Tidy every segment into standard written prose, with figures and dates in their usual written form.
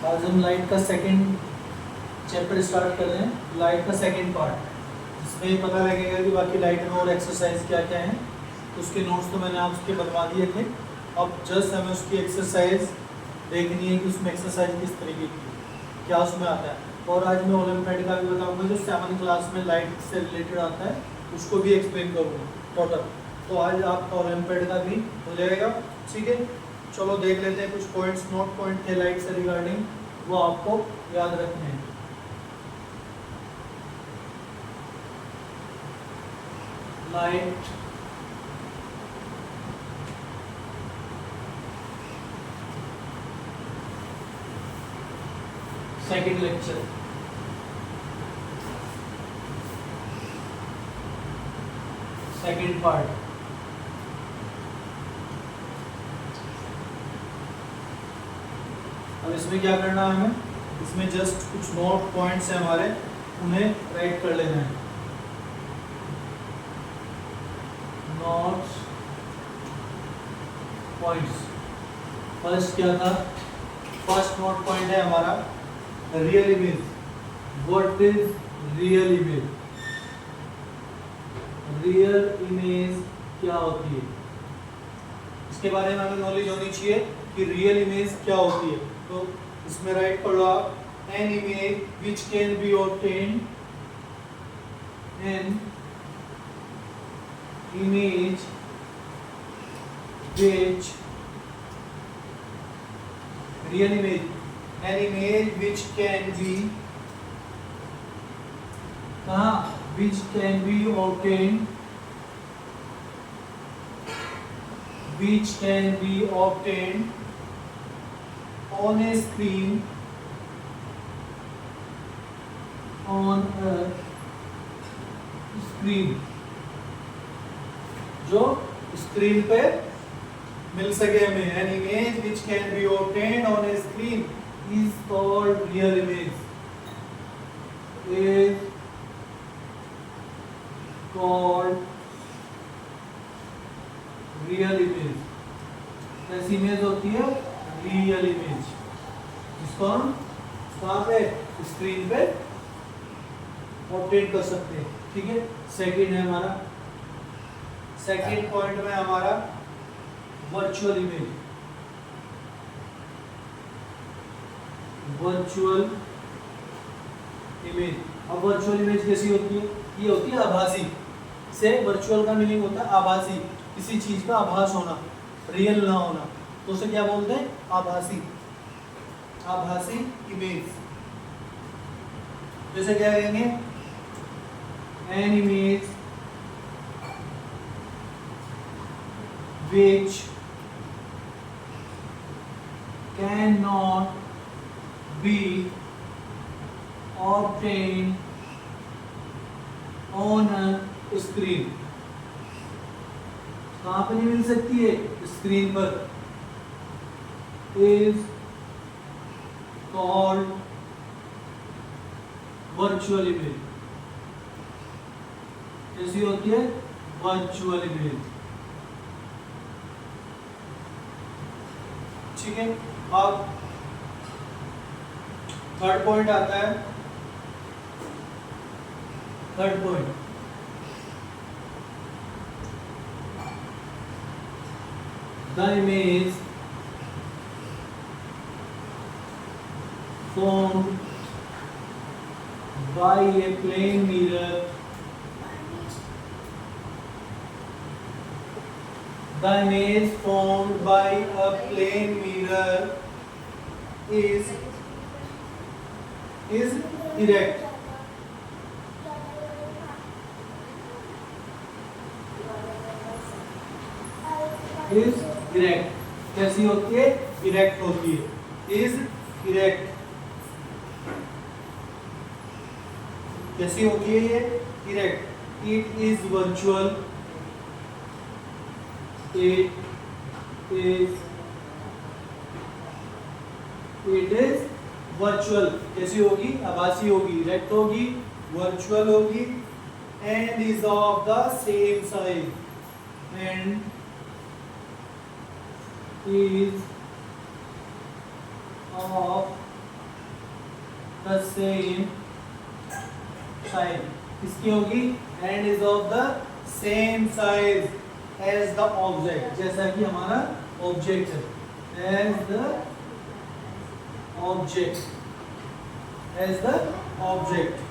आज हम लाइट का सेकंड चैप्टर स्टार्ट कर रहे हैं, लाइट का सेकंड पार्ट। इसमें पता लगेगा कि बाकी लाइट में और एक्सरसाइज क्या क्या हैं। तो उसके नोट्स तो मैंने आपके बनवा दिए थे, अब जस्ट हमें उसकी एक्सरसाइज देखनी है कि उसमें एक्सरसाइज किस तरीके की क्या उसमें आता है। और आज मैं ओलंपियाड का भी बताऊंगा, जो 7th क्लास में लाइट से रिलेटेड आता है उसको भी एक्सप्लेन करूँगा टोटल। तो आज आपका ओलंपियाड का भी हो जाएगा, ठीक है। चलो देख लेते हैं कुछ पॉइंट्स, नोट पॉइंट थे लाइट से रिगार्डिंग, वो आपको याद रखने हैं। Light second lecture, second part. अब इसमें क्या करना है हमें, इसमें जस्ट कुछ नोट पॉइंट्स हैं हमारे, उन्हें राइट कर लेना है। नोट्स पॉइंट्स, फर्स्ट क्या था, फर्स्ट नोट पॉइंट है हमारा real image. What is real image? Real image क्या होती है, इसके बारे में हमें नॉलेज होनी चाहिए कि रियल इमेज क्या होती है। तो इसमें राइट करो आप, an image which can be obtained, an image which real image, an image which can be which can be obtained, which can be obtained on a screen, on a screen, जो screen पे मिल सके हमें। An image which can be obtained on A screen is called real image, is called real image. कैसी image होती है? Real image, जिसको हम कहाँ पे, स्क्रीन पे ऑब्टेन कर सकते हैं, ठीक है। सेकंड है हमारा, सेकंड पॉइंट में हमारा वर्चुअल इमेज। वर्चुअल इमेज, अब वर्चुअल इमेज कैसी होती है? ये होती है आभासी, से वर्चुअल का मीनिंग होता है आभासी, किसी चीज का आभास होना, रियल ना होना, तो उसे क्या बोलते हैं? आभासी, आभासी इमेज। जैसे क्या कहेंगे, an image which cannot be obtained on a screen। कहाँ पे नहीं मिल सकती है? स्क्रीन पर। is called virtual image। कैसी होती है? वर्चुअल इमेज, ठीक है। अब थर्ड पॉइंट आता है, third point, the image formed by a plane mirror, the image formed by a plane mirror is erect, is erect। कैसी होती है? इरेक्ट होती है, is erect। कैसी होती है ये? Erect. It is virtual, it is virtual. कैसी होगी? आभासी होगी, इरेक्ट होगी, वर्चुअल होगी, and is of the same size, and is of the same size, किसकी होगी? And is of the same size as the object, जैसा कि हमारा ऑब्जेक्ट है, as the object, as the object,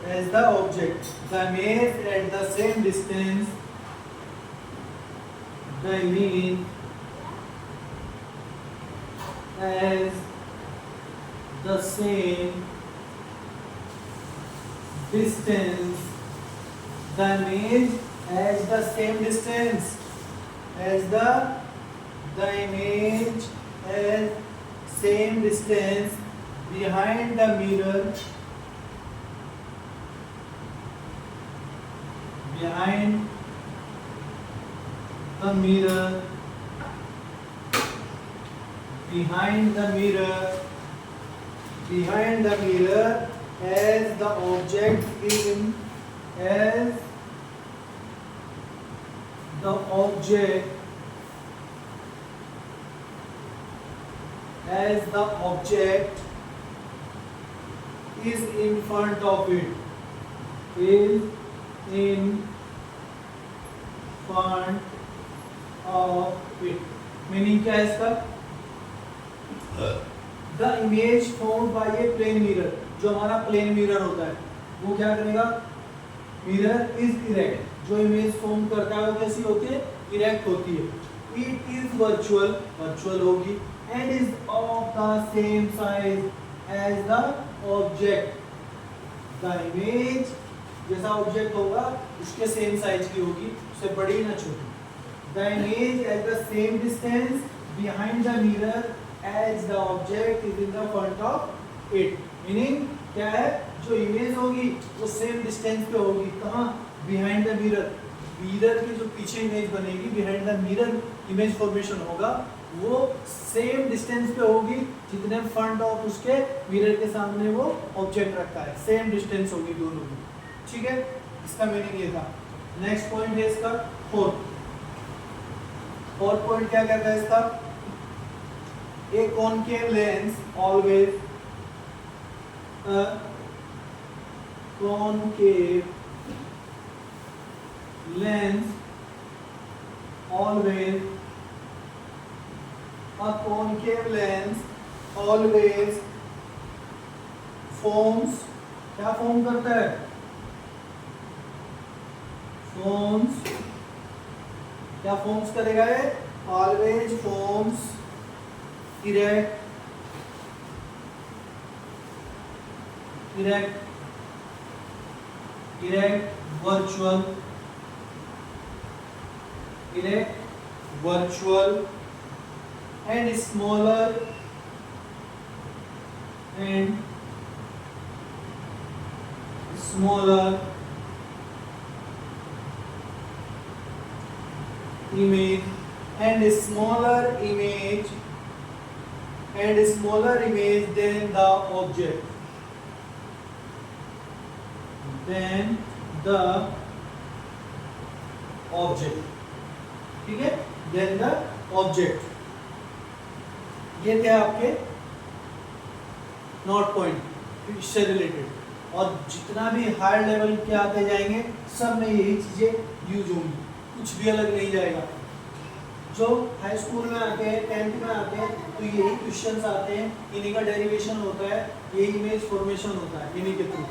as the object, the image at the same distance, the image as the same distance, the image as the same distance, as the image as same distance behind the mirror, behind the mirror, behind the mirror, behind the mirror, as the object in, as the object, as the object is in front of it, is in front of it. Meaning क्या है इसका? The image formed by a plane mirror, जो हमारा plane mirror होता है वो क्या करेगा? मिरर इज इरेक्ट, जो इमेज फॉर्म करता है वो कैसी होती है? इरेक्ट होती है. इट इज वर्चुअल, वर्चुअल होगी, and is of the same size as the object. The image जैसा ऑब्जेक्ट होगा उसके सेम साइज की होगी, उससे बड़ी ना छोटी. The image at the same distance behind the mirror as the object is in the front of it. Meaning क्या है? जो इमेज होगी वो सेम डिस्टेंस पे होगी. कहाँ? Behind the mirror. मिरर की जो पीछे इमेज बनेगी, behind the mirror image formation होगा, वो सेम डिस्टेंस पे होगी जितने फ्रंट ऑफ उसके मिरर के सामने वो ऑब्जेक्ट रखता है. सेम डिस्टेंस होगी दोनों की. ठीक है, इसका मीनिंग ये था. नेक्स्ट पॉइंट है इसका फोर्थ. फोर्थ पॉइंट क्या कहता है इसका? ए concave lens always, concave lens always, a concave lens always forms, क्या फॉर्म करता है? फॉर्म्स, क्या फॉर्म्स करेगा ये? Always forms erect, erect, erect virtual, erect virtual and smaller and smaller image and smaller image and smaller image than the object, than the object. ठीक है, than the object. ये थे आपके नोट पॉइंट इससे related. और जितना भी higher level के आते जाएंगे सब में यही चीजें यूज होंगी, कुछ भी अलग नहीं जाएगा. जो हाई स्कूल में आते हैं, 10th में आते हैं, तो यही क्वेश्चंस आते हैं, इन्हीं का डेरिवेशन होता है, यही इमेज फॉर्मेशन होता है इन्हीं के थ्रू.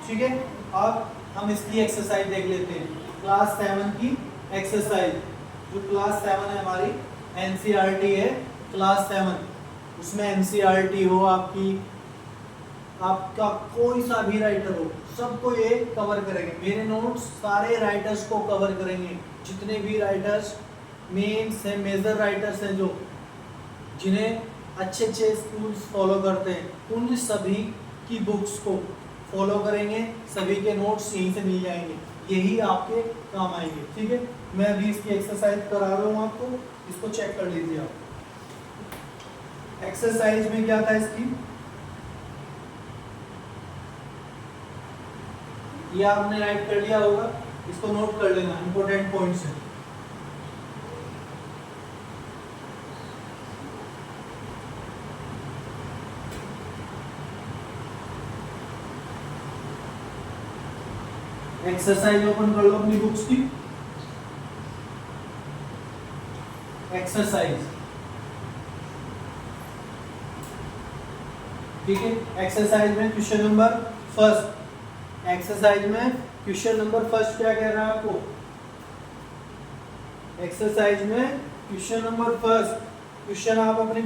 ठीक है, अब हम इसकी एक्सरसाइज देख लेते हैं. क्लास 7 की एक्सरसाइज, जो क्लास 7 है हमारी, एनसीईआरटी है क्लास 7. उसमें एनसीईआरटी हो आपकी, आपका कोई सा भी राइटर हो, सबको ये कवर करेंगे. मेरे नोट्स सारे राइटर्स को कवर करेंगे, जितने भी राइटर्स मेन से मेजर राइटर्स हैं, जो जिन्हें अच्छे अच्छे स्कूल्स फॉलो करते हैं, उन सभी की बुक्स को फॉलो करेंगे. सभी के नोट्स यहीं से मिल जाएंगे, यही आपके काम आएंगे. ठीक है, मैं अभी इसकी एक्सरसाइज करा रहा हूँ आपको, इसको चेक कर लीजिए आप. एक्सरसाइज में क्या था इसकी, ये आपने राइट कर लिया होगा, इसको नोट कर लेना, इंपॉर्टेंट पॉइंट्स है. एक्सरसाइज ओपन कर लो अपनी बुक्स की। एक्सरसाइज, ठीक है। एक्सरसाइज में क्वेश्चन नंबर फर्स्ट, एक्सरसाइज में क्वेश्चन नंबर फर्स्ट क्या कह रहा है आपको? एक्सरसाइज में क्वेश्चन नंबर फर्स्ट, क्वेश्चन आप अपने